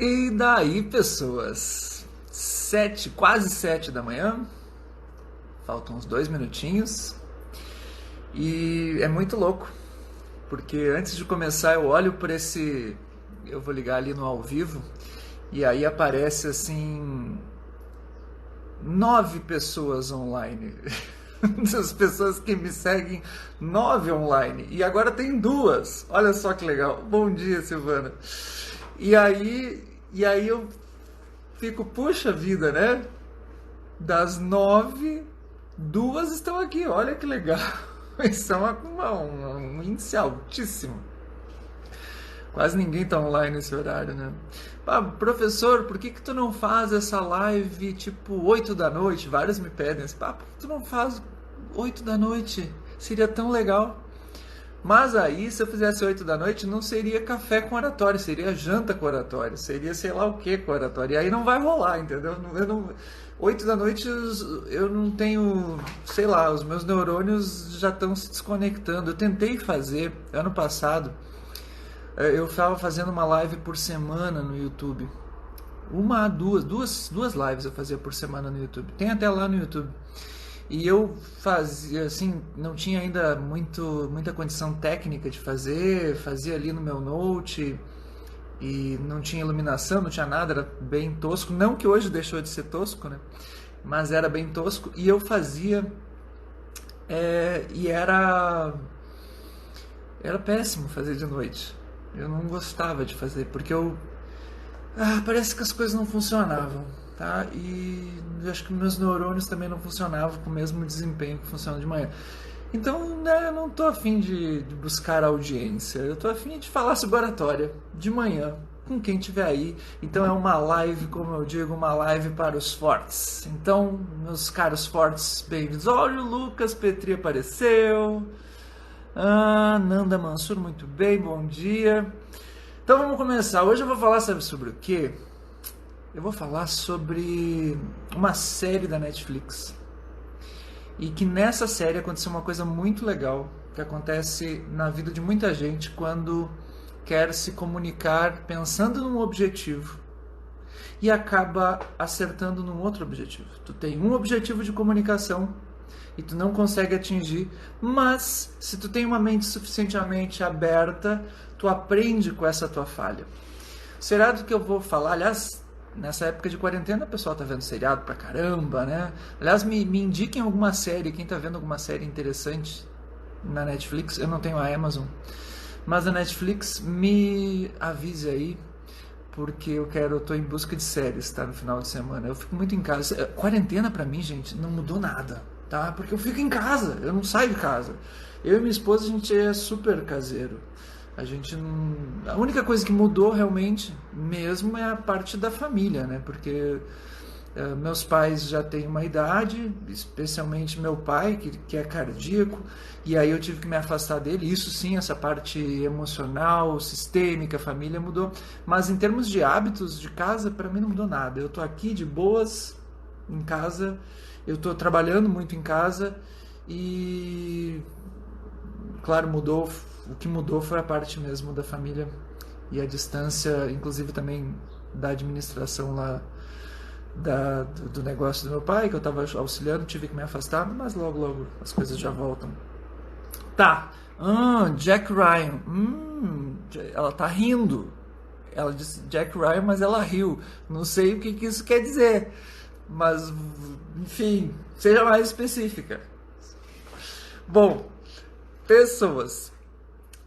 E daí, pessoas? Quase 7 da manhã. Faltam uns 2 minutinhos. E é muito louco, porque antes de começar eu olho por esse... Eu vou ligar ali no ao vivo, e aí aparece assim... 9 pessoas online. Das pessoas que me seguem, 9 online. E agora tem 2. Olha só que legal. Bom dia, Silvana. E aí eu fico, puxa vida, né? Das 9, 2 estão aqui. Olha que legal. Isso é um índice altíssimo. Quase ninguém tá online nesse horário, né? Professor, por que tu não faz essa live tipo 8 da noite? Vários me pedem assim, por que tu não faz 8 da noite? Seria tão legal. Mas aí, se eu fizesse 8 da noite, não seria café com oratório, seria janta com oratório, seria sei lá o que com oratório. E aí não vai rolar, entendeu? 8 da noite eu não tenho, sei lá, os meus neurônios já estão se desconectando. Eu tentei fazer ano passado. Eu estava fazendo uma live por semana no YouTube. Duas lives eu fazia por semana no YouTube. Tem até lá no YouTube. E eu fazia, assim, não tinha ainda muita condição técnica de fazer. Fazia ali no meu Note. E não tinha iluminação, não tinha nada, era bem tosco. Não que hoje deixou de ser tosco, né? Mas era bem tosco. E eu fazia... e era péssimo fazer de noite. Eu não gostava de fazer, porque parece que as coisas não funcionavam, tá? E eu acho que meus neurônios também não funcionavam com o mesmo desempenho que funciona de manhã. Então, né, eu não tô afim de buscar audiência, eu tô afim de falar sobre oratória de manhã, com quem tiver aí. Então é uma live, como eu digo, uma live para os fortes. Então, meus caros fortes, bem-vindos. Olha, o Lucas Petri apareceu. Nanda Mansur, muito bem, bom dia. Então vamos começar. Hoje eu vou falar, sabe sobre o quê? Eu vou falar sobre uma série da Netflix. E que nessa série aconteceu uma coisa muito legal, que acontece na vida de muita gente quando quer se comunicar pensando num objetivo e acaba acertando num outro objetivo. Tu tem um objetivo de comunicação e tu não consegue atingir, mas se tu tem uma mente suficientemente aberta, tu aprende com essa tua falha. O seriado que eu vou falar, aliás, nessa época de quarentena o pessoal tá vendo seriado pra caramba, né? Aliás, me indiquem alguma série, quem tá vendo alguma série interessante na Netflix, eu não tenho a Amazon, mas a Netflix, me avise aí, porque eu tô em busca de séries, tá? No final de semana. Eu fico muito em casa. Quarentena pra mim, gente, não mudou nada. Tá? Porque eu fico em casa, eu não saio de casa. Eu e minha esposa, a gente é super caseiro. A gente não... A única coisa que mudou realmente mesmo é a parte da família, né? Porque meus pais já têm uma idade, especialmente meu pai, que é cardíaco, e aí eu tive que me afastar dele. Isso sim, essa parte emocional, sistêmica, família mudou. Mas em termos de hábitos de casa, para mim não mudou nada. Eu tô aqui de boas, em casa. Eu estou trabalhando muito em casa e, claro, mudou. O que mudou foi a parte mesmo da família e a distância, inclusive também da administração lá do negócio do meu pai, que eu estava auxiliando, tive que me afastar, mas logo as coisas já voltam. Tá, Jack Ryan, ela tá rindo. Ela disse Jack Ryan, mas ela riu. Não sei o que isso quer dizer. Mas, enfim, seja mais específica. Bom, pessoas,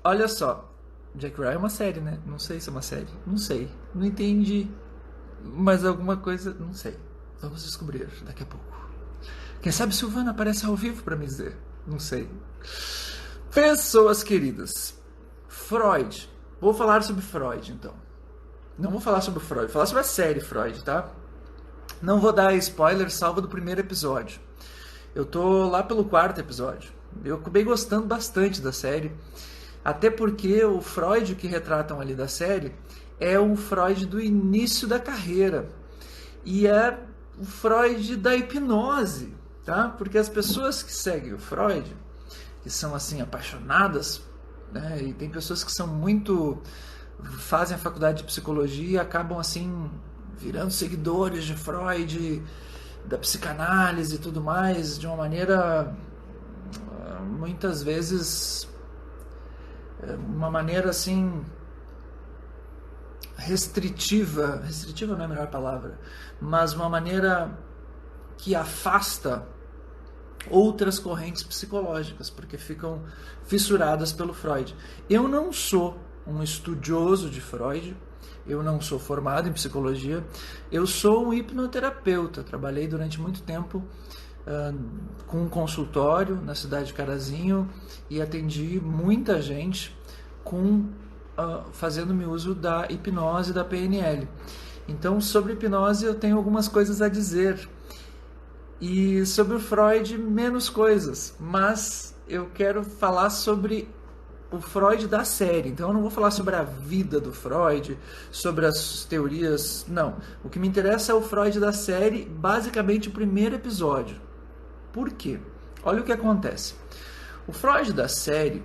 olha só, Jack Ryan é uma série, né? Não sei se é uma série, não sei, não entendi, mas alguma coisa, não sei. Vamos descobrir daqui a pouco. Quem sabe Silvana aparece ao vivo para me dizer, não sei. Pessoas queridas, Freud, vou falar sobre Freud então. Não vou falar sobre Freud, vou falar sobre a série Freud, tá? Não vou dar spoiler, salvo do primeiro episódio. Eu tô lá pelo 4º episódio. Eu acabei gostando bastante da série. Até porque o Freud que retratam ali da série é um Freud do início da carreira. E é o Freud da hipnose, tá? Porque as pessoas que seguem o Freud, que são assim apaixonadas, né? E tem pessoas que são muito fazem a faculdade de psicologia e acabam assim virando seguidores de Freud, da psicanálise e tudo mais, de uma maneira muitas vezes uma maneira assim restritiva não é a melhor palavra, mas uma maneira que afasta outras correntes psicológicas, porque ficam fissuradas pelo Freud. Eu não sou um estudioso de Freud, eu não sou formado em psicologia, eu sou um hipnoterapeuta, trabalhei durante muito tempo com um consultório na cidade de Carazinho e atendi muita gente fazendo-me uso da hipnose e da PNL. Então, sobre hipnose eu tenho algumas coisas a dizer. E sobre o Freud, menos coisas. Mas eu quero falar sobre o Freud da série. Então eu não vou falar sobre a vida do Freud, sobre as teorias, não. O que me interessa é o Freud da série, basicamente o primeiro episódio. Por quê? Olha o que acontece. O Freud da série,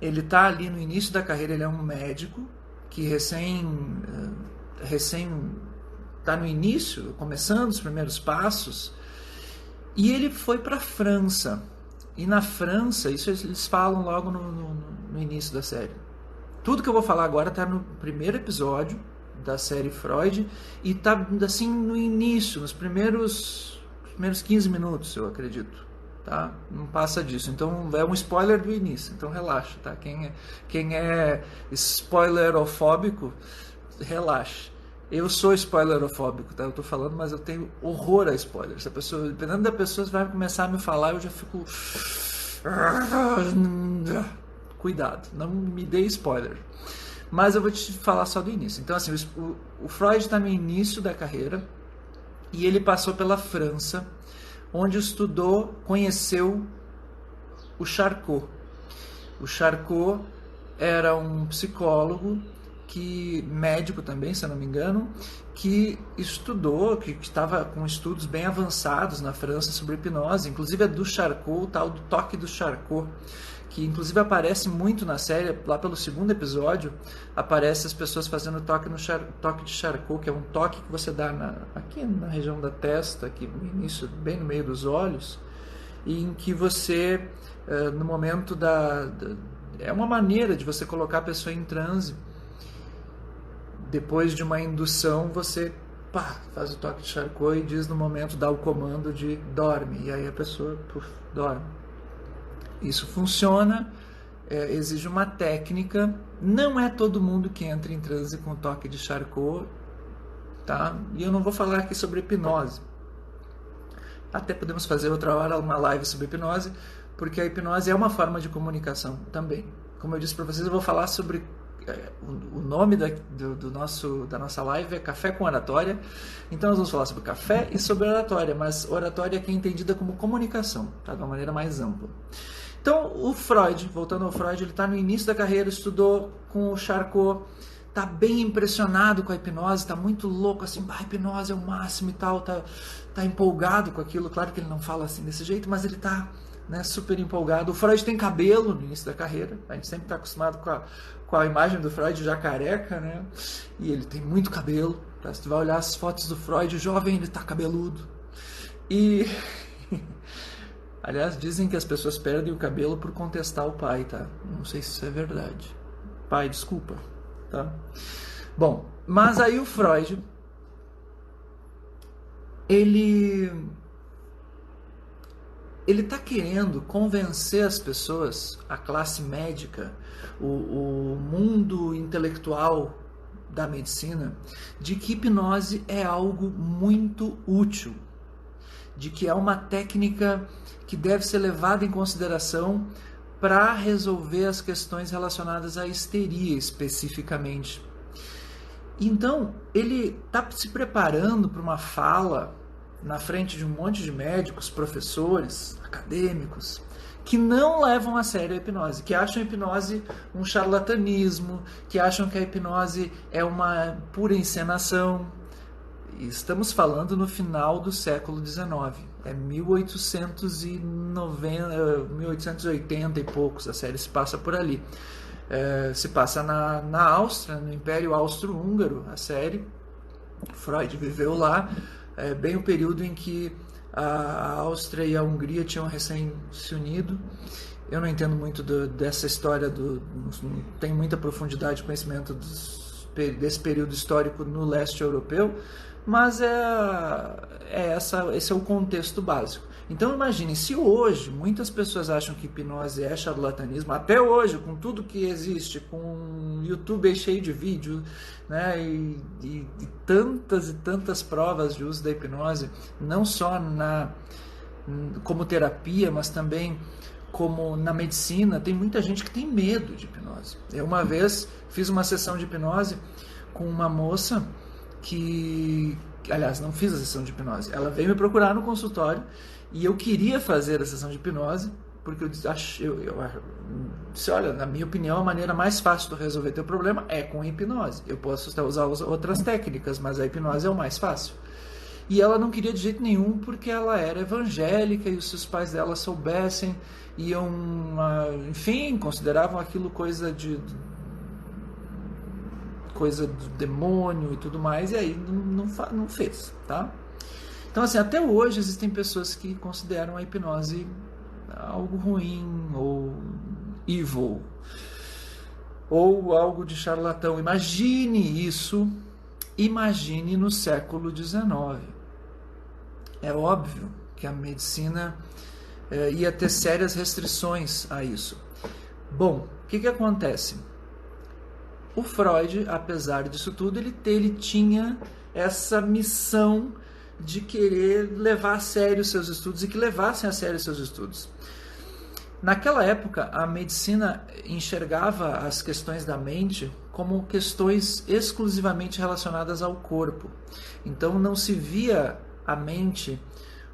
ele está ali no início da carreira, ele é um médico que recém está no início, começando os primeiros passos, e ele foi para a França. E na França, isso eles falam logo no início da série. Tudo que eu vou falar agora está no primeiro episódio da série Freud e está assim no início, nos primeiros 15 minutos, eu acredito. Tá? Não passa disso. Então é um spoiler do início. Então relaxa, tá? Quem é spoilerofóbico, relaxa. Eu sou spoilerofóbico, tá? Eu tô falando, mas eu tenho horror a spoilers. Se a pessoa, dependendo da pessoa, vai começar a me falar, eu já fico... Cuidado, não me dê spoiler. Mas eu vou te falar só do início. Então, assim, o Freud está no início da carreira e ele passou pela França, onde estudou, conheceu o Charcot. O Charcot era um psicólogo, médico também, se eu não me engano, que estudou, que estava com estudos bem avançados na França sobre hipnose. Inclusive é do Charcot, o tal do toque do Charcot, que inclusive aparece muito na série. Lá pelo segundo episódio aparece as pessoas fazendo toque de Charcot, que é um toque que você dá aqui na região da testa, aqui no início, bem no meio dos olhos, e em que você, no momento é uma maneira de você colocar a pessoa em transe. Depois de uma indução, você faz o toque de Charcot e diz no momento, dá o comando de dorme, e aí a pessoa dorme. Isso funciona, exige uma técnica, não é todo mundo que entra em transe com o toque de Charcot, tá? E eu não vou falar aqui sobre hipnose. Até podemos fazer outra hora uma live sobre hipnose, porque a hipnose é uma forma de comunicação também. Como eu disse para vocês, eu vou falar sobre... o nome da nossa live é Café com Oratória. Então nós vamos falar sobre café e sobre oratória, mas oratória aqui é entendida como comunicação, tá? De uma maneira mais ampla. Então o Freud, voltando ao Freud, ele está no início da carreira, estudou com o Charcot, está bem impressionado com a hipnose, está muito louco, assim, a hipnose é o máximo e tal, tá empolgado com aquilo. Claro que ele não fala assim desse jeito, mas ele está, né, super empolgado. O Freud tem cabelo no início da carreira, a gente sempre está acostumado com a imagem do Freud já careca, né? E ele tem muito cabelo, tá? Se tu vai olhar as fotos do Freud, o jovem, ele tá cabeludo. E aliás, dizem que as pessoas perdem o cabelo por contestar o pai, tá? Não sei se isso é verdade. Pai, desculpa, tá? Bom, mas aí o Freud, ele está querendo convencer as pessoas, a classe médica, o mundo intelectual da medicina, de que hipnose é algo muito útil, de que é uma técnica que deve ser levada em consideração para resolver as questões relacionadas à histeria especificamente. Então, ele está se preparando para uma fala na frente de um monte de médicos, professores, acadêmicos, que não levam a sério a hipnose, que acham a hipnose um charlatanismo, que acham que a hipnose é uma pura encenação. E estamos falando no final do século XIX, é 1880 e poucos, a série se passa por ali. Se passa na Áustria, no Império Austro-Húngaro, a série. Freud viveu lá, bem o período em que a Áustria e a Hungria tinham recém se unido. Eu não entendo muito dessa história, não tenho muita profundidade de conhecimento desse período histórico no leste europeu, mas esse é o contexto básico. Então imagine, se hoje muitas pessoas acham que hipnose é charlatanismo, até hoje, com tudo que existe, com YouTube cheio de vídeo, né, e tantas provas de uso da hipnose, não só como terapia, mas também como na medicina, tem muita gente que tem medo de hipnose. Eu uma vez fiz uma sessão de hipnose com uma moça que, aliás, não fiz a sessão de hipnose, ela veio me procurar no consultório e eu queria fazer a sessão de hipnose, porque eu disse, olha, na minha opinião, a maneira mais fácil de resolver teu problema é com a hipnose. Eu posso usar outras técnicas, mas a hipnose é o mais fácil. E ela não queria de jeito nenhum, porque ela era evangélica e se os pais dela soubessem, iam, enfim, consideravam aquilo coisa do demônio e tudo mais, e aí não fez, tá? Então, assim, até hoje existem pessoas que consideram a hipnose algo ruim, ou evil, ou algo de charlatão. Imagine isso, imagine no século XIX. É óbvio que a medicina ia ter sérias restrições a isso. Bom, o que acontece? O Freud, apesar disso tudo, ele tinha essa missão de querer levar a sério os seus estudos e que levassem a sério os seus estudos. Naquela época, a medicina enxergava as questões da mente como questões exclusivamente relacionadas ao corpo. Então não se via a mente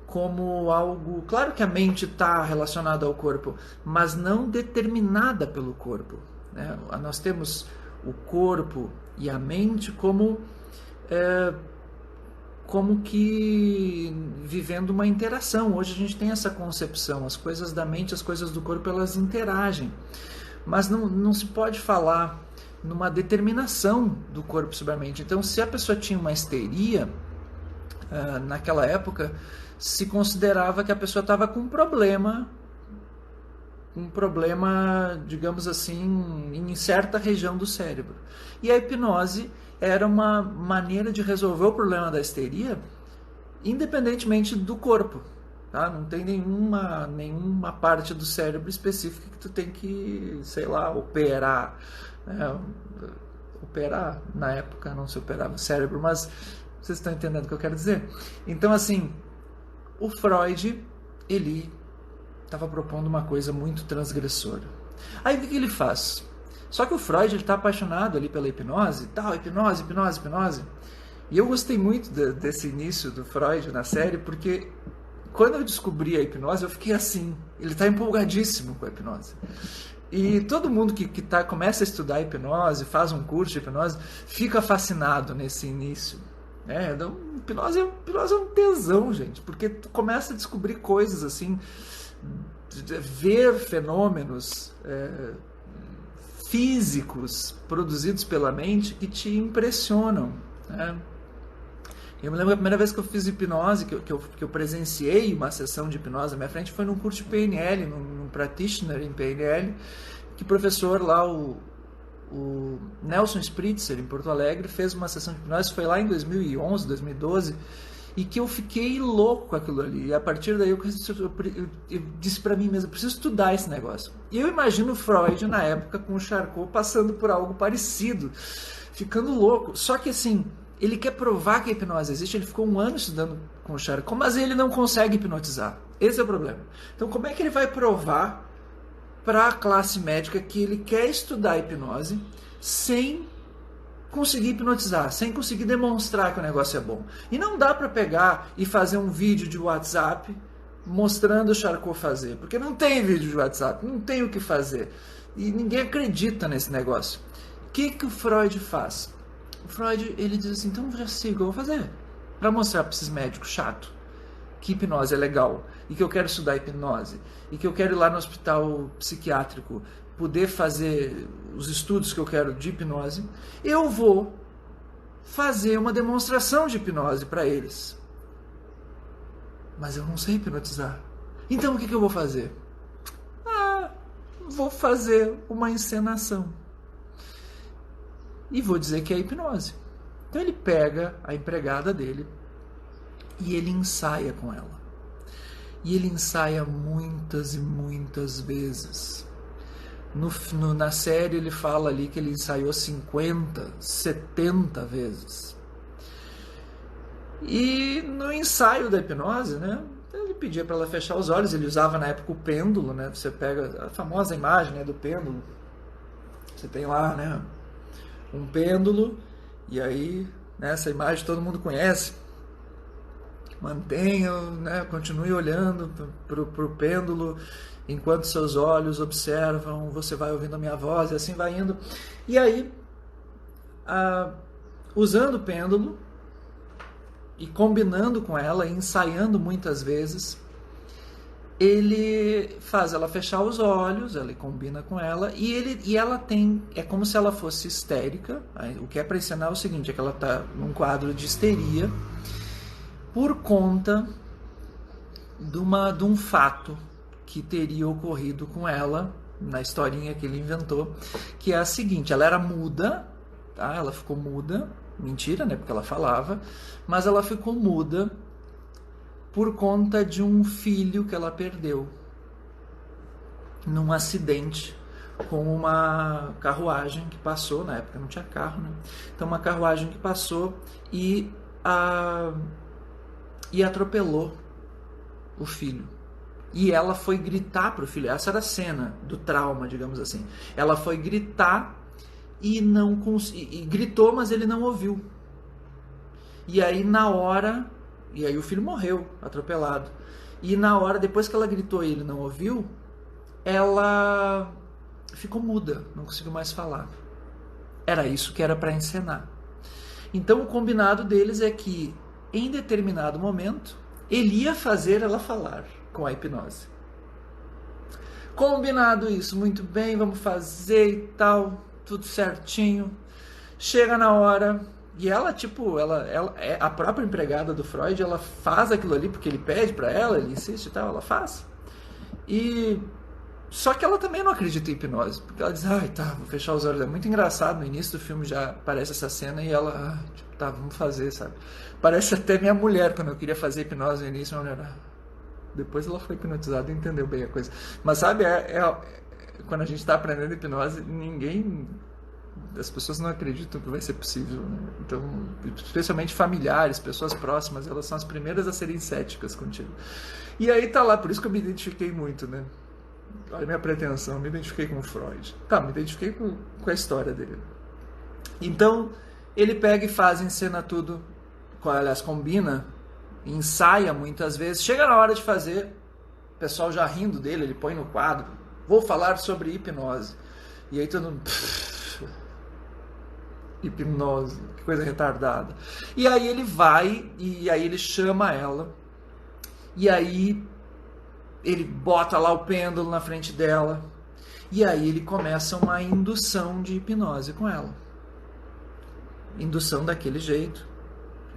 como algo... Claro que a mente está relacionada ao corpo, mas não determinada pelo corpo, né? Nós temos o corpo e a mente como que vivendo uma interação. Hoje a gente tem essa concepção, as coisas da mente, as coisas do corpo, elas interagem, mas não se pode falar numa determinação do corpo sobre a mente. Então, se a pessoa tinha uma histeria, naquela época, se considerava que a pessoa estava com um problema, digamos assim, em certa região do cérebro. E a hipnose era uma maneira de resolver o problema da histeria independentemente do corpo, tá? Não tem nenhuma parte do cérebro específica que tu tem que, sei lá, operar, né? Operar, na época não se operava o cérebro, mas vocês estão entendendo o que eu quero dizer? Então, assim, o Freud, ele estava propondo uma coisa muito transgressora. Aí o que ele faz? Só que o Freud está apaixonado ali pela hipnose, tal, hipnose. E eu gostei muito desse início do Freud na série, porque quando eu descobri a hipnose, eu fiquei assim, ele está empolgadíssimo com a hipnose. E todo mundo que começa a estudar hipnose, faz um curso de hipnose, fica fascinado nesse início. Então, hipnose é um tesão, gente, porque tu começa a descobrir coisas assim, ver fenômenos físicos produzidos pela mente que te impressionam, né? Eu me lembro a primeira vez que eu fiz hipnose, que eu presenciei uma sessão de hipnose na minha frente, foi num curso de PNL, num practitioner em PNL, que o professor lá, o Nelson Spritzer, em Porto Alegre, fez uma sessão de hipnose, foi lá em 2011, 2012, e que eu fiquei louco com aquilo ali. E a partir daí eu disse para mim mesmo, eu preciso estudar esse negócio. E eu imagino Freud na época com o Charcot passando por algo parecido, ficando louco. Só que assim, ele quer provar que a hipnose existe, ele ficou 1 ano estudando com o Charcot, mas ele não consegue hipnotizar. Esse é o problema. Então como é que ele vai provar para a classe médica que ele quer estudar hipnose sem conseguir hipnotizar, sem conseguir demonstrar que o negócio é bom? E não dá para pegar e fazer um vídeo de WhatsApp mostrando o Charcot fazer, porque não tem vídeo de WhatsApp, não tem o que fazer. E ninguém acredita nesse negócio. O que o Freud faz? O Freud, ele diz assim, então já sei o que eu vou fazer para mostrar para esses médicos chato que hipnose é legal, e que eu quero estudar hipnose, e que eu quero ir lá no hospital psiquiátrico poder fazer os estudos que eu quero de hipnose, eu vou fazer uma demonstração de hipnose para eles. Mas eu não sei hipnotizar. Então o que eu vou fazer? Vou fazer uma encenação. E vou dizer que é hipnose. Então ele pega a empregada dele e ele ensaia com ela. E ele ensaia muitas e muitas vezes. Na série ele fala ali que ele ensaiou 50, 70 vezes. E no ensaio da hipnose, né, ele pedia para ela fechar os olhos. Ele usava na época o pêndulo, né? Você pega a famosa imagem, né, do pêndulo. Você tem lá, né, um pêndulo, e aí, né, essa imagem todo mundo conhece. Mantenha, né, continue olhando para o pêndulo enquanto seus olhos observam, você vai ouvindo a minha voz, e assim vai indo. E aí, usando o pêndulo e combinando com ela, ensaiando muitas vezes, ele faz ela fechar os olhos, ele combina com ela, e ela tem, é como se ela fosse histérica. O que é para ensinar é o seguinte, é que ela está num quadro de histeria por conta de um fato que teria ocorrido com ela, na historinha que ele inventou, que é a seguinte: ela era muda, tá? Ela ficou muda, mentira, né, porque ela falava, mas ela ficou muda por conta de um filho que ela perdeu num acidente com uma carruagem que passou, na época não tinha carro, né? Então uma carruagem que passou e atropelou o filho. E ela foi gritar pro filho. Essa era a cena do trauma, digamos assim. Ela foi gritar e gritou, mas ele não ouviu. E aí o filho morreu atropelado. E na hora, depois que ela gritou e ele não ouviu, ela ficou muda, não conseguiu mais falar. Era isso que era para encenar. Então o combinado deles é que em determinado momento ele ia fazer ela falar com a hipnose. Combinado isso, muito bem, vamos fazer e tal, tudo certinho. Chega na hora e ela é a própria empregada do Freud, ela faz aquilo ali porque ele pede para ela, ele insiste e tal, ela faz. E só que ela também não acredita em hipnose, porque ela diz, vou fechar os olhos. É muito engraçado, no início do filme já aparece essa cena e ela, vamos fazer, sabe? Parece até minha mulher, quando eu queria fazer hipnose no início, minha mulher, depois ela foi hipnotizada e entendeu bem a coisa. Mas sabe, quando a gente está aprendendo hipnose, as pessoas não acreditam que vai ser possível, né? Então, especialmente familiares, pessoas próximas, elas são as primeiras a serem céticas contigo. E aí tá lá, por isso que eu me identifiquei muito, né? Olha a minha pretensão, eu me identifiquei com o Freud. Me identifiquei com a história dele. Então, ele pega e faz, encena tudo, aliás, combina, ensaia muitas vezes, chega na hora de fazer, o pessoal já rindo dele, ele põe no quadro, vou falar sobre hipnose. E aí todo mundo, hipnose, que coisa retardada. E aí ele vai, e aí ele chama ela, e aí ele bota lá o pêndulo na frente dela, e aí ele começa uma indução de hipnose com ela. Indução daquele jeito,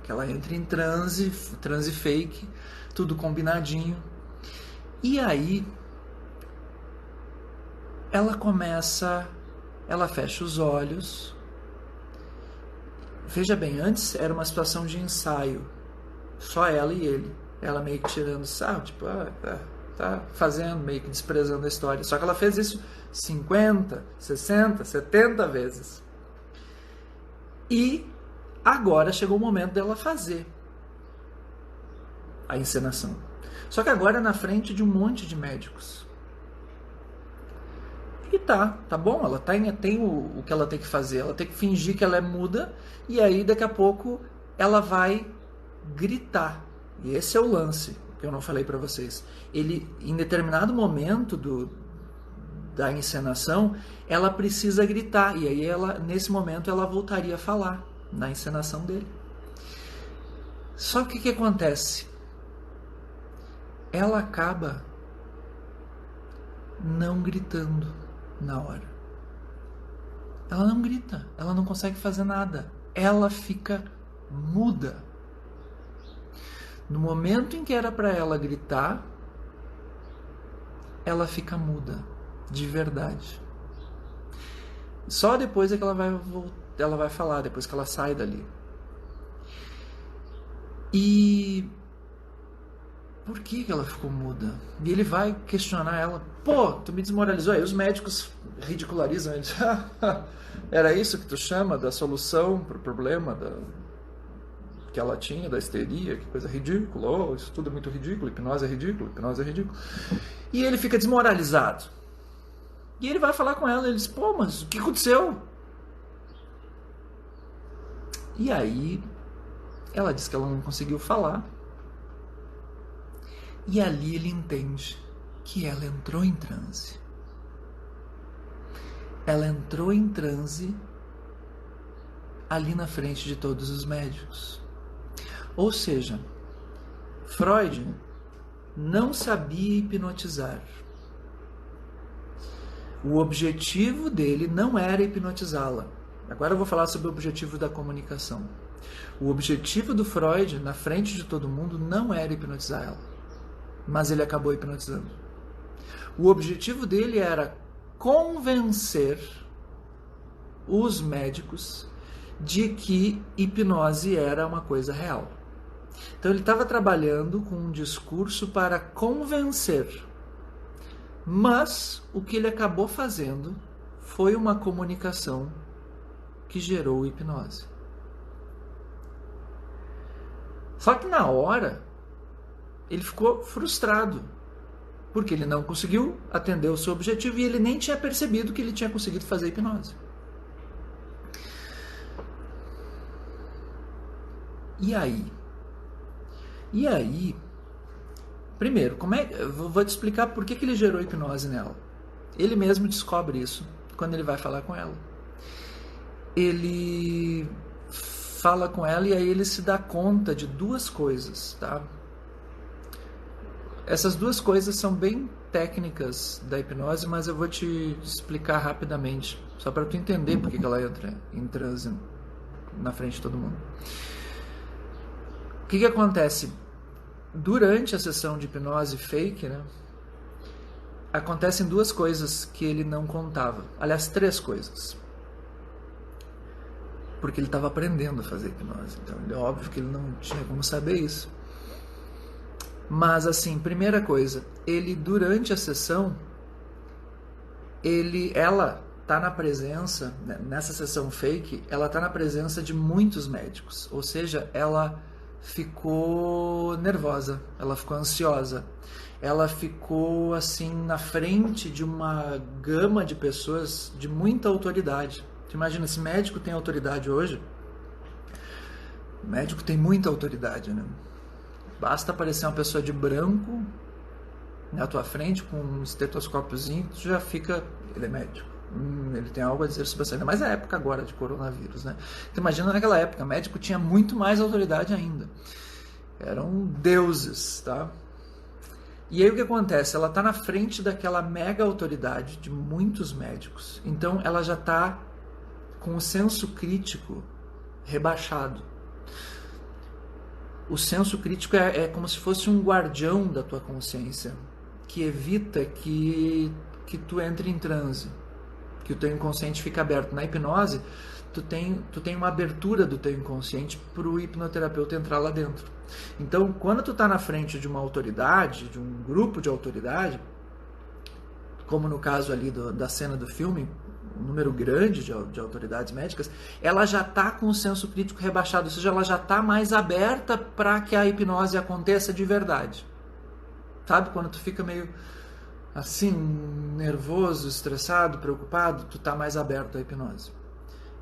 que ela entra em transe fake, tudo combinadinho. E aí ela fecha os olhos. Veja bem, antes era uma situação de ensaio, só ela e ele. Ela meio que tirando sarro, tipo, tá fazendo, meio que desprezando a história. Só que ela fez isso 50, 60, 70 vezes. E agora chegou o momento dela fazer a encenação. Só que agora é na frente de um monte de médicos. E tá bom, ela tem o que ela tem que fazer. Ela tem que fingir que ela é muda, e aí daqui a pouco ela vai gritar. E esse é o lance que eu não falei para vocês. Ele, em determinado momento da encenação, ela precisa gritar, e aí nesse momento ela voltaria a falar na encenação dele. Só que o que acontece? Ela acaba não gritando, na hora. Ela não grita, ela não consegue fazer nada. Ela fica muda. No momento em que era para ela gritar, ela fica muda, de verdade. Só depois é que ela vai falar, depois que ela sai dali. E por que ela ficou muda? E ele vai questionar ela. Pô, tu me desmoralizou. Aí os médicos ridicularizam eles. Era isso que tu chama da solução para o problema que ela tinha, da histeria? Que coisa ridícula. Oh, isso tudo é muito ridículo. Hipnose é ridículo, hipnose é ridículo. E ele fica desmoralizado. E ele vai falar com ela. Ele diz, pô, mas o que aconteceu? E aí ela diz que ela não conseguiu falar. E ali ele entende que ela entrou em transe. Ela entrou em transe ali na frente de todos os médicos. Ou seja, Freud não sabia hipnotizar. O objetivo dele não era hipnotizá-la. Agora eu vou falar sobre o objetivo da comunicação. O objetivo do Freud, na frente de todo mundo, não era hipnotizar ela. Mas ele acabou hipnotizando. O objetivo dele era convencer os médicos de que hipnose era uma coisa real. Então ele estava trabalhando com um discurso para convencer. Mas o que ele acabou fazendo foi uma comunicação que gerou hipnose. Só que na hora ele ficou frustrado, porque ele não conseguiu atender o seu objetivo e ele nem tinha percebido que ele tinha conseguido fazer hipnose. E aí, primeiro, vou te explicar por que ele gerou hipnose nela. Ele mesmo descobre isso quando ele vai falar com ela. Ele fala com ela e aí ele se dá conta de duas coisas, tá? Essas duas coisas são bem técnicas da hipnose, mas eu vou te explicar rapidamente, só para tu entender por que ela entra em transe na frente de todo mundo. O que acontece? Durante a sessão de hipnose fake, né, acontecem duas coisas que ele não contava. Aliás, três coisas. Porque ele estava aprendendo a fazer hipnose. Então, é óbvio que ele não tinha como saber isso. Mas, assim, primeira coisa, ele, durante a sessão, ela está na presença, nessa sessão fake, ela está na presença de muitos médicos. Ou seja, ela ficou nervosa, ela ficou ansiosa, ela ficou assim na frente de uma gama de pessoas de muita autoridade. Você imagina, se médico tem autoridade hoje, médico tem muita autoridade, né? Basta aparecer uma pessoa de branco na tua frente com um estetoscópiozinho, tu já fica, ele é médico. Ele tem algo a dizer sobre isso, ainda mais na época agora de coronavírus, né? Então, imagina naquela época, o médico tinha muito mais autoridade ainda. Eram deuses, tá? E aí o que acontece? Ela está na frente daquela mega autoridade de muitos médicos. Então ela já está com o senso crítico rebaixado. O senso crítico é como se fosse um guardião da tua consciência, que evita que tu entre em transe, que o teu inconsciente fica aberto. Na hipnose, tu tem uma abertura do teu inconsciente para o hipnoterapeuta entrar lá dentro. Então, quando tu está na frente de uma autoridade, de um grupo de autoridade, como no caso ali da cena do filme, um número grande de autoridades médicas, ela já está com o senso crítico rebaixado, ou seja, ela já está mais aberta para que a hipnose aconteça de verdade. Sabe? Quando tu fica meio assim, nervoso, estressado, preocupado, tu está mais aberto à hipnose.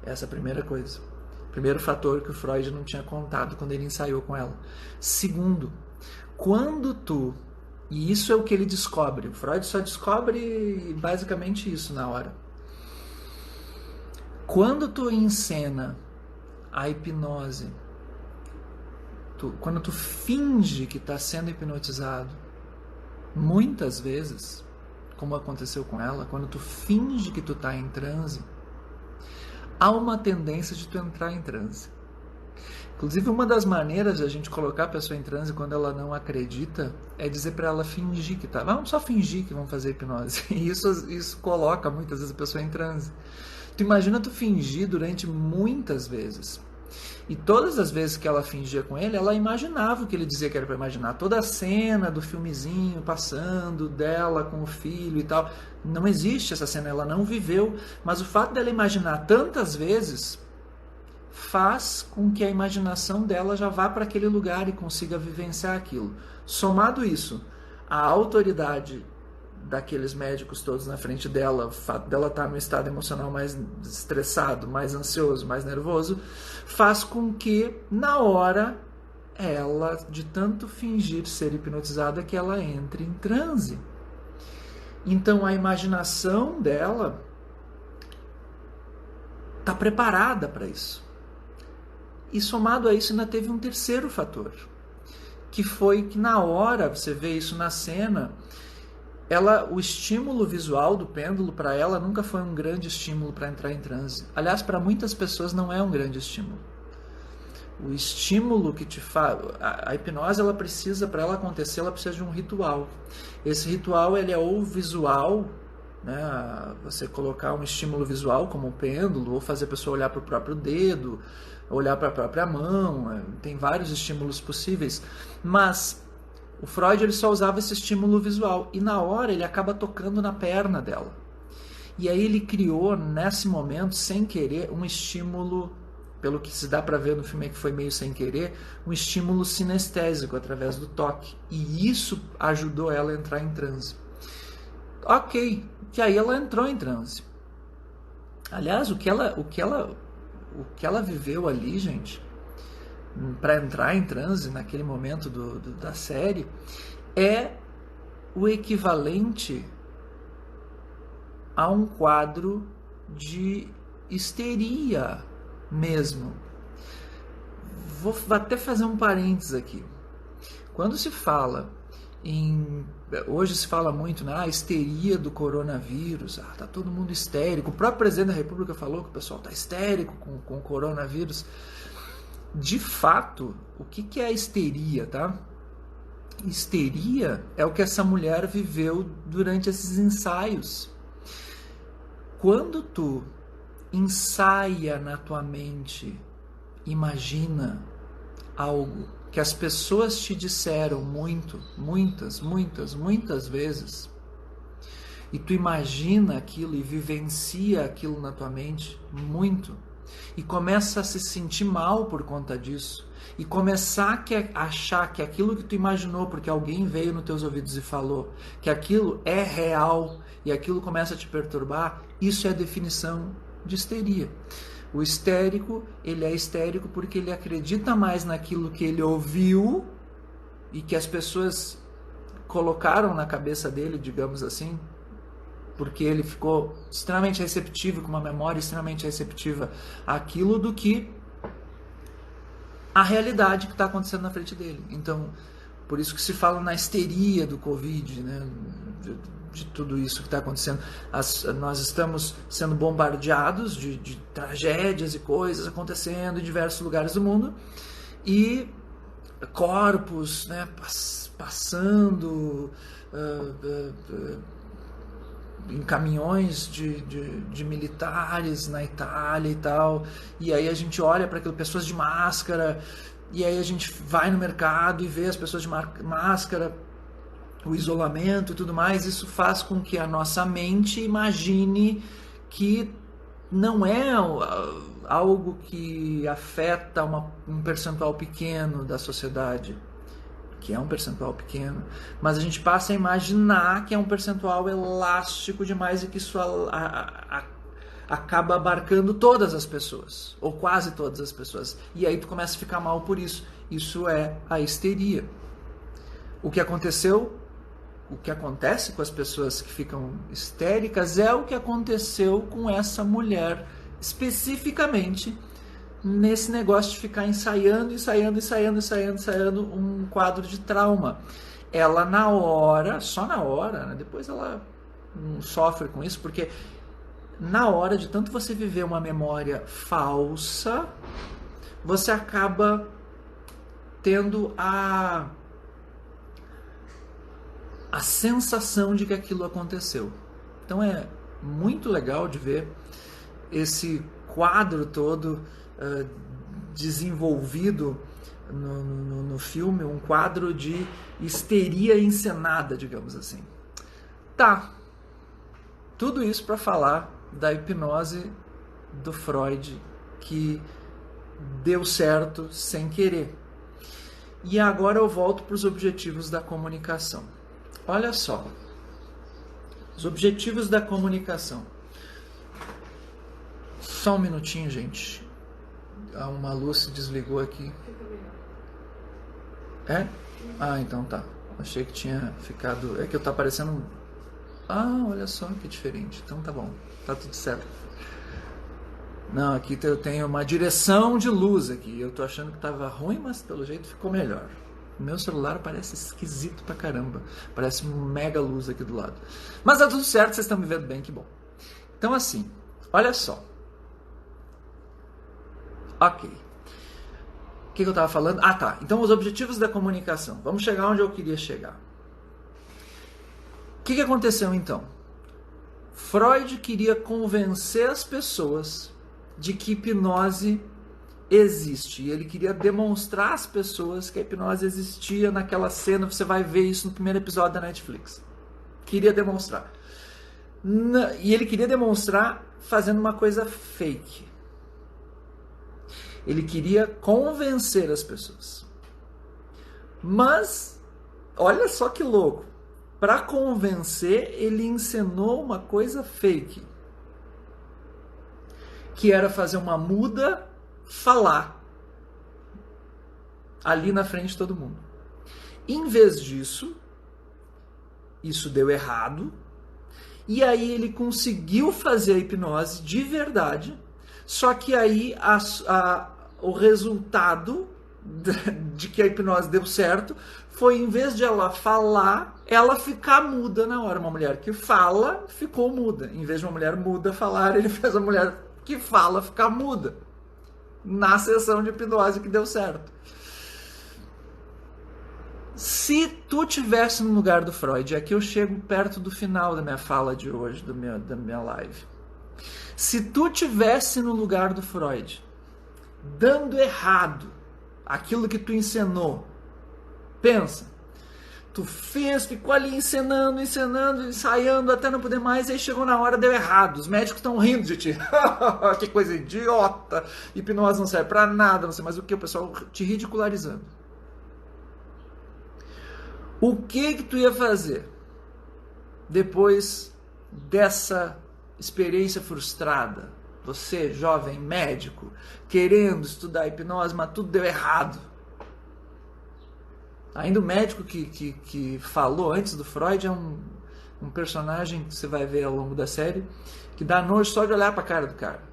Essa é a primeira coisa. Primeiro fator que o Freud não tinha contado quando ele ensaiou com ela. Segundo, quando tu... E isso é o que ele descobre. O Freud só descobre basicamente isso na hora. Quando tu encena a hipnose, quando tu finge que está sendo hipnotizado, muitas vezes, como aconteceu com ela, quando tu finge que tu tá em transe, há uma tendência de tu entrar em transe. Inclusive, uma das maneiras de a gente colocar a pessoa em transe quando ela não acredita é dizer para ela fingir que tá. Vamos só fingir que vão fazer hipnose. E isso coloca muitas vezes a pessoa em transe. Tu imagina tu fingir durante muitas vezes. E todas as vezes que ela fingia com ele, ela imaginava o que ele dizia que era para imaginar. Toda a cena do filmezinho passando dela com o filho e tal. Não existe essa cena, ela não viveu. Mas o fato dela imaginar tantas vezes faz com que a imaginação dela já vá para aquele lugar e consiga vivenciar aquilo. Somado isso, a autoridade daqueles médicos todos na frente dela, o fato dela estar no estado emocional mais estressado, mais ansioso, mais nervoso, faz com que, na hora, ela, de tanto fingir ser hipnotizada, que ela entre em transe. Então, a imaginação dela está preparada para isso. E somado a isso ainda teve um terceiro fator, que foi que na hora, você vê isso na cena, o estímulo visual do pêndulo para ela nunca foi um grande estímulo para entrar em transe. Aliás, para muitas pessoas não é um grande estímulo. O estímulo que te faz... A hipnose, ela precisa, para ela acontecer, ela precisa de um ritual. Esse ritual, ele é ou visual, né? Você colocar um estímulo visual como o pêndulo, ou fazer a pessoa olhar para o próprio dedo, olhar para a própria mão, tem vários estímulos possíveis, mas o Freud ele só usava esse estímulo visual, e na hora ele acaba tocando na perna dela. E aí ele criou, nesse momento, sem querer, um estímulo, pelo que se dá para ver no filme que foi meio sem querer, um estímulo sinestésico através do toque, e isso ajudou ela a entrar em transe. Ok, que aí ela entrou em transe. Aliás, o que ela viveu ali, gente, para entrar em transe naquele momento da série, é o equivalente a um quadro de histeria mesmo. Vou até fazer um parênteses aqui. Quando se fala hoje se fala muito na histeria do coronavírus, tá todo mundo histérico. O próprio presidente da República falou que o pessoal tá histérico com o coronavírus. De fato, o que é a histeria, tá? Histeria é o que essa mulher viveu durante esses ensaios. Quando tu ensaia na tua mente, imagina algo que as pessoas te disseram muitas vezes, e tu imagina aquilo e vivencia aquilo na tua mente muito, e começa a se sentir mal por conta disso, e começar a achar que aquilo que tu imaginou, porque alguém veio nos teus ouvidos e falou, que aquilo é real, e aquilo começa a te perturbar, isso é a definição de histeria. O histérico, ele é histérico porque ele acredita mais naquilo que ele ouviu e que as pessoas colocaram na cabeça dele, digamos assim, porque ele ficou extremamente receptivo, com uma memória extremamente receptiva àquilo, do que a realidade que está acontecendo na frente dele. Então, por isso que se fala na histeria do Covid, né? De tudo isso que está acontecendo. Nós estamos sendo bombardeados de tragédias e coisas acontecendo em diversos lugares do mundo, e corpos, né, passando em caminhões de militares na Itália e tal, e aí a gente olha para aquilo, pessoas de máscara, e aí a gente vai no mercado e vê as pessoas de máscara, o isolamento e tudo mais. Isso faz com que a nossa mente imagine que não é algo que afeta um percentual pequeno da sociedade, que é um percentual pequeno, mas a gente passa a imaginar que é um percentual elástico demais e que isso acaba abarcando todas as pessoas, ou quase todas as pessoas, e aí tu começa a ficar mal por isso. Isso é a histeria. O que acontece com as pessoas que ficam histéricas é o que aconteceu com essa mulher, especificamente nesse negócio de ficar ensaiando um quadro de trauma. Ela só na hora, né? Depois ela sofre com isso, porque na hora de tanto você viver uma memória falsa, você acaba tendo a sensação de que aquilo aconteceu. Então é muito legal de ver esse quadro todo desenvolvido no filme, um quadro de histeria encenada, digamos assim. Tá, tudo isso para falar da hipnose do Freud, que deu certo sem querer. E agora eu volto para os objetivos da comunicação. Olha só, os objetivos da comunicação. Só um minutinho, gente. Uma luz se desligou aqui. É? Ah, então tá. Achei que tinha ficado... É que eu tá aparecendo... Ah, olha só que diferente. Então tá bom. Tá tudo certo. Não, aqui eu tenho uma direção de luz aqui. Eu tô achando que tava ruim, mas pelo jeito ficou melhor. O meu celular parece esquisito pra caramba. Parece uma mega luz aqui do lado. Mas tá tudo certo, vocês estão me vendo bem, que bom. Então assim, olha só. Ok. O que eu estava falando? Ah, tá. Então, os objetivos da comunicação. Vamos chegar onde eu queria chegar. O que aconteceu, então? Freud queria convencer as pessoas de que hipnose existe. E ele queria demonstrar às pessoas que a hipnose existia naquela cena. Você vai ver isso no primeiro episódio da Netflix. Queria demonstrar. E ele queria demonstrar fazendo uma coisa fake. Ele queria convencer as pessoas. Mas, olha só que louco. Para convencer, ele encenou uma coisa fake. Que era fazer uma muda falar. Ali na frente de todo mundo. Em vez disso, isso deu errado. E aí ele conseguiu fazer a hipnose de verdade. Só que aí o resultado de que a hipnose deu certo foi, em vez de ela falar, ela ficar muda na hora. Uma mulher que fala ficou muda. Em vez de uma mulher muda falar, ele fez a mulher que fala ficar muda. Na sessão de hipnose que deu certo. Se tu tivesse no lugar do Freud, aqui eu chego perto do final da minha fala de hoje, da minha live. Se tu tivesse no lugar do Freud, dando errado aquilo que tu encenou, pensa, tu fez, ficou ali encenando, ensaiando até não poder mais, e aí chegou na hora, deu errado, os médicos estão rindo de ti, que coisa idiota, hipnose não serve pra nada, não sei mais o que, o pessoal te ridicularizando. O que tu ia fazer depois dessa experiência frustrada? Você, jovem médico, querendo estudar hipnose, mas tudo deu errado. Ainda o médico que falou antes do Freud é um personagem que você vai ver ao longo da série, que dá nojo só de olhar para a cara do cara.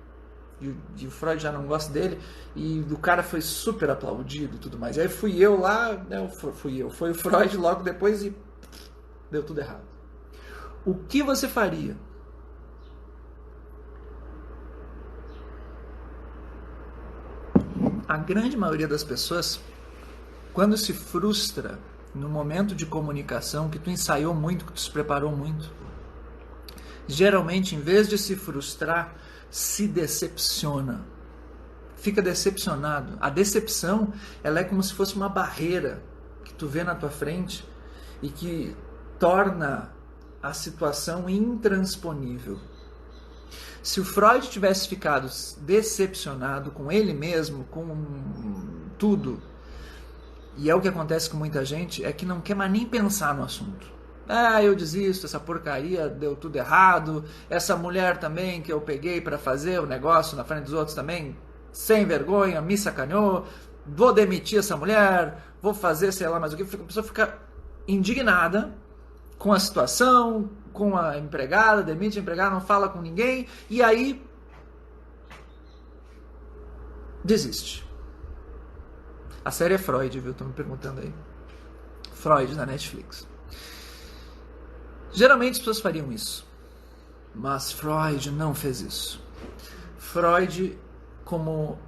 E o Freud já não gosta dele, e o cara foi super aplaudido e tudo mais. E aí fui eu lá, né, foi o Freud logo depois e deu tudo errado. O que você faria? A grande maioria das pessoas, quando se frustra no momento de comunicação, que tu ensaiou muito, que tu se preparou muito, geralmente, em vez de se frustrar, se decepciona. Fica decepcionado. A decepção, ela é como se fosse uma barreira que tu vê na tua frente e que torna a situação intransponível. Se o Freud tivesse ficado decepcionado com ele mesmo, com tudo, e é o que acontece com muita gente, é que não quer mais nem pensar no assunto. Ah, eu desisto, essa porcaria deu tudo errado, essa mulher também que eu peguei para fazer o negócio na frente dos outros também, sem vergonha, me sacaneou, vou demitir essa mulher, vou fazer sei lá mais o que. A pessoa fica indignada com a situação, com a empregada, demite a empregada, não fala com ninguém, e aí desiste. A série é Freud, viu? Estão me perguntando aí. Freud, na Netflix. Geralmente as pessoas fariam isso. Mas Freud não fez isso. Freud, como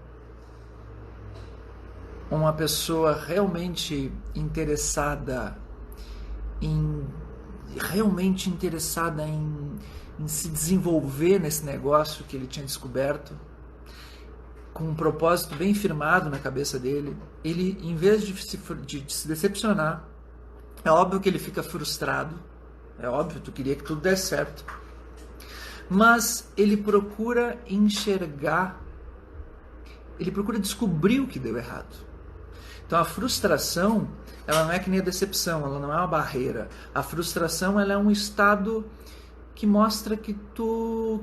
uma pessoa realmente interessada em se desenvolver nesse negócio que ele tinha descoberto, com um propósito bem firmado na cabeça dele, ele, em vez de se decepcionar, é óbvio que ele fica frustrado, é óbvio, tu queria que tudo desse certo, mas ele procura enxergar, ele procura descobrir o que deu errado. Então a frustração, ela não é que nem a decepção, ela não é uma barreira. A frustração, ela é um estado que mostra que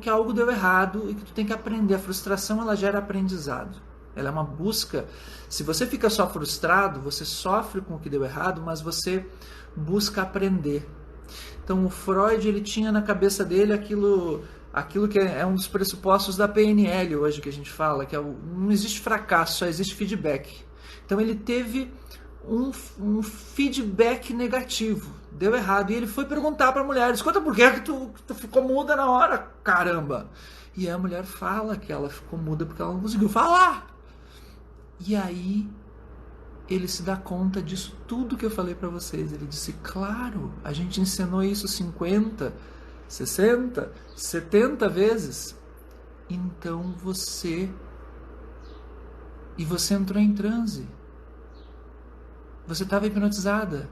algo deu errado e que tu tem que aprender. A frustração, ela gera aprendizado. Ela é uma busca. Se você fica só frustrado, você sofre com o que deu errado, mas você busca aprender. Então o Freud, ele tinha na cabeça dele aquilo que é um dos pressupostos da PNL hoje que a gente fala, que não existe fracasso, só existe feedback. Então ele teve um feedback negativo, deu errado, e ele foi perguntar para a mulher, escuta, por que tu ficou muda na hora, caramba? E a mulher fala que ela ficou muda porque ela não conseguiu falar. E aí ele se dá conta disso tudo que eu falei para vocês. Ele disse, claro, a gente ensinou isso 50, 60, 70 vezes. Então você entrou em transe. Você estava hipnotizada.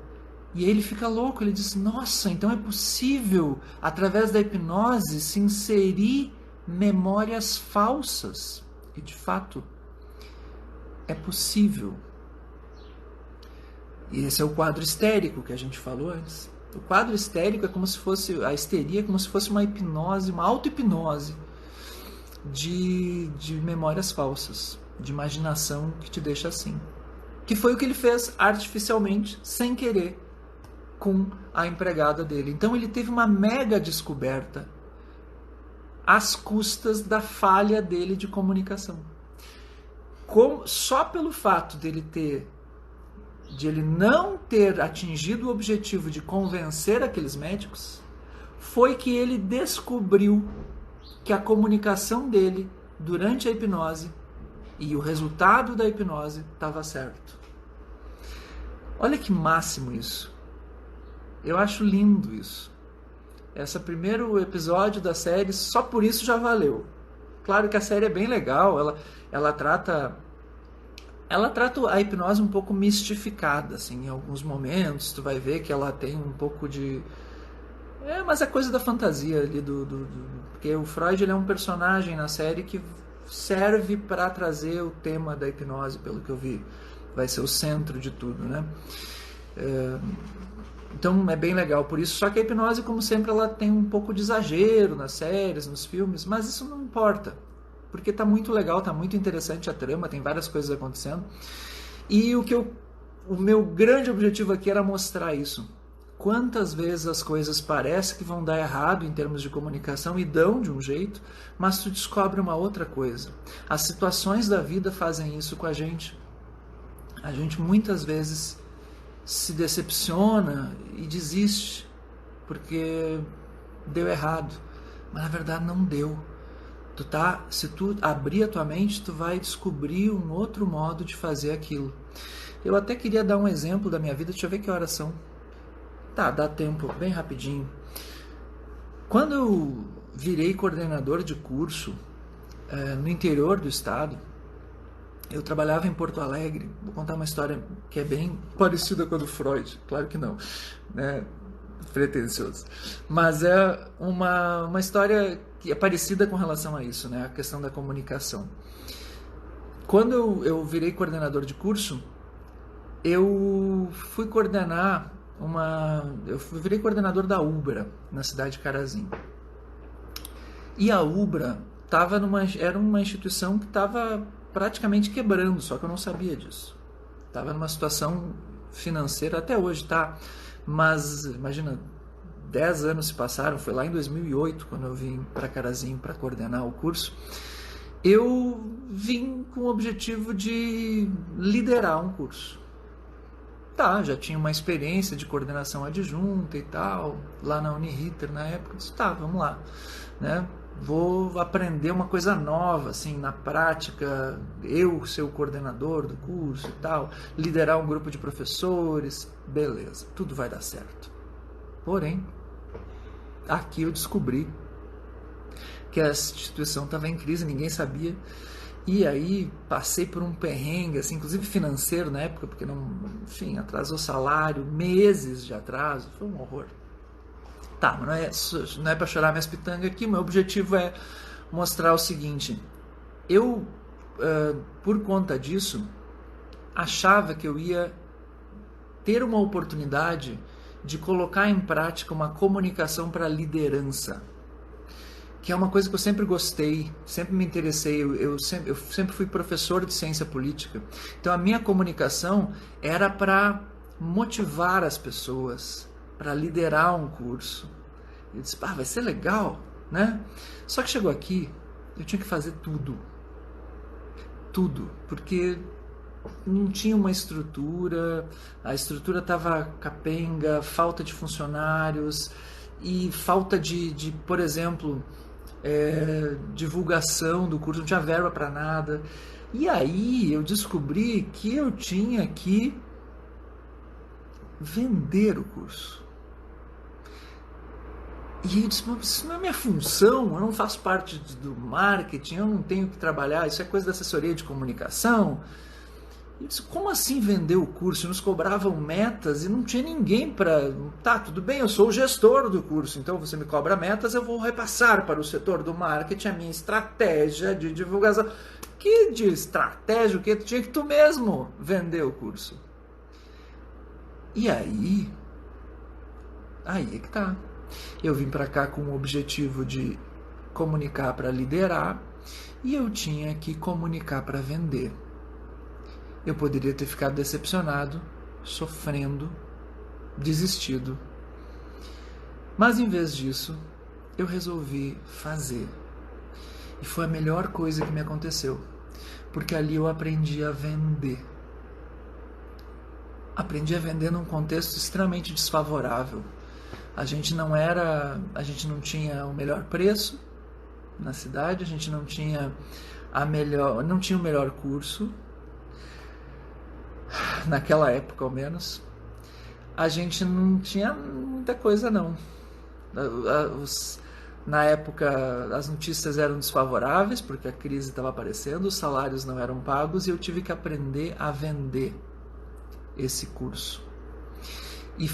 E aí ele fica louco, ele diz, nossa, então é possível, através da hipnose, se inserir memórias falsas. E de fato, é possível. E esse é o quadro histérico que a gente falou antes. O quadro histérico é como se fosse, a histeria é como se fosse uma hipnose, uma auto-hipnose de memórias falsas, de imaginação que te deixa assim. Que foi o que ele fez artificialmente, sem querer, com a empregada dele. Então ele teve uma mega descoberta às custas da falha dele de comunicação. Só pelo fato de ele não ter atingido o objetivo de convencer aqueles médicos, foi que ele descobriu que a comunicação dele durante a hipnose e o resultado da hipnose estava certo. Olha que máximo isso. Eu acho lindo isso. Esse primeiro episódio da série, só por isso já valeu. Claro que a série é bem legal, ela trata a hipnose um pouco mistificada, assim, em alguns momentos tu vai ver que ela tem um pouco de... mas é coisa da fantasia ali, porque o Freud, ele é um personagem na série que serve para trazer o tema da hipnose, pelo que eu vi. Vai ser o centro de tudo, né? Então é bem legal por isso. Só que a hipnose, como sempre, ela tem um pouco de exagero nas séries, nos filmes, mas isso não importa, porque tá muito legal, tá muito interessante a trama, tem várias coisas acontecendo. E o meu grande objetivo aqui era mostrar isso. Quantas vezes as coisas parecem que vão dar errado em termos de comunicação e dão de um jeito, mas tu descobre uma outra coisa. As situações da vida fazem isso com a gente. A gente muitas vezes se decepciona e desiste porque deu errado, mas na verdade não deu. Se tu abrir a tua mente, tu vai descobrir um outro modo de fazer aquilo. Eu até queria dar um exemplo da minha vida. Deixa eu ver que horas são. Tá, dá tempo, bem rapidinho. Quando eu virei coordenador de curso no interior do estado, eu trabalhava em Porto Alegre. Vou contar uma história que é bem parecida com a do Freud. Claro que não, né? Pretencioso. Mas é uma história que é parecida com relação a isso, né? A questão da comunicação. Quando eu virei coordenador de curso, eu fui coordenar eu virei coordenador da Ubra na cidade de Carazinho. E a Ubra era uma instituição que estava praticamente quebrando, só que eu não sabia disso. Estava numa situação financeira, até hoje tá, mas imagina, 10 anos se passaram, foi lá em 2008 quando eu vim para Carazinho para coordenar o curso. Eu vim com o objetivo de liderar um curso. Tá, já tinha uma experiência de coordenação adjunta e tal, lá na Uniriter na época, disse, tá, vamos lá, né? Vou aprender uma coisa nova, assim, na prática, eu ser o coordenador do curso e tal, liderar um grupo de professores, beleza, tudo vai dar certo. Porém, aqui eu descobri que a instituição estava em crise, ninguém sabia. E aí passei por um perrengue, assim, inclusive financeiro na época, porque não, enfim, atrasou salário, meses de atraso, foi um horror. Tá, mas não é para chorar minhas pitangas aqui, meu objetivo é mostrar o seguinte, eu, por conta disso, achava que eu ia ter uma oportunidade de colocar em prática uma comunicação para liderança, que é uma coisa que eu sempre gostei, sempre me interessei, eu sempre fui professor de ciência política, então a minha comunicação era para motivar as pessoas, para liderar um curso. Eu disse, vai ser legal, né? Só que chegou aqui, eu tinha que fazer tudo, porque não tinha uma estrutura, a estrutura estava capenga, falta de funcionários e falta de por exemplo, divulgação do curso, não tinha verba para nada. E aí eu descobri que eu tinha que vender o curso. E eu disse, mas isso não é minha função, eu não faço parte do marketing, eu não tenho que trabalhar, isso é coisa da assessoria de comunicação. Eu disse, como assim vender o curso? Nos cobravam metas e não tinha ninguém para... Tá, tudo bem, eu sou o gestor do curso, então você me cobra metas, eu vou repassar para o setor do marketing a minha estratégia de divulgação. Que de estratégia? O que? Tu tinha que tu mesmo vender o curso. E aí é que tá. Eu vim para cá com o objetivo de comunicar para liderar e eu tinha que comunicar para vender. Eu poderia ter ficado decepcionado, sofrendo, desistido. Mas em vez disso, eu resolvi fazer. E foi a melhor coisa que me aconteceu, porque ali eu aprendi a vender. Aprendi a vender num contexto extremamente desfavorável. A gente não tinha o melhor preço na cidade, a gente não tinha o melhor curso. Naquela época, ao menos, a gente não tinha muita coisa, não. Na época, as notícias eram desfavoráveis, porque a crise estava aparecendo, os salários não eram pagos, e eu tive que aprender a vender esse curso. E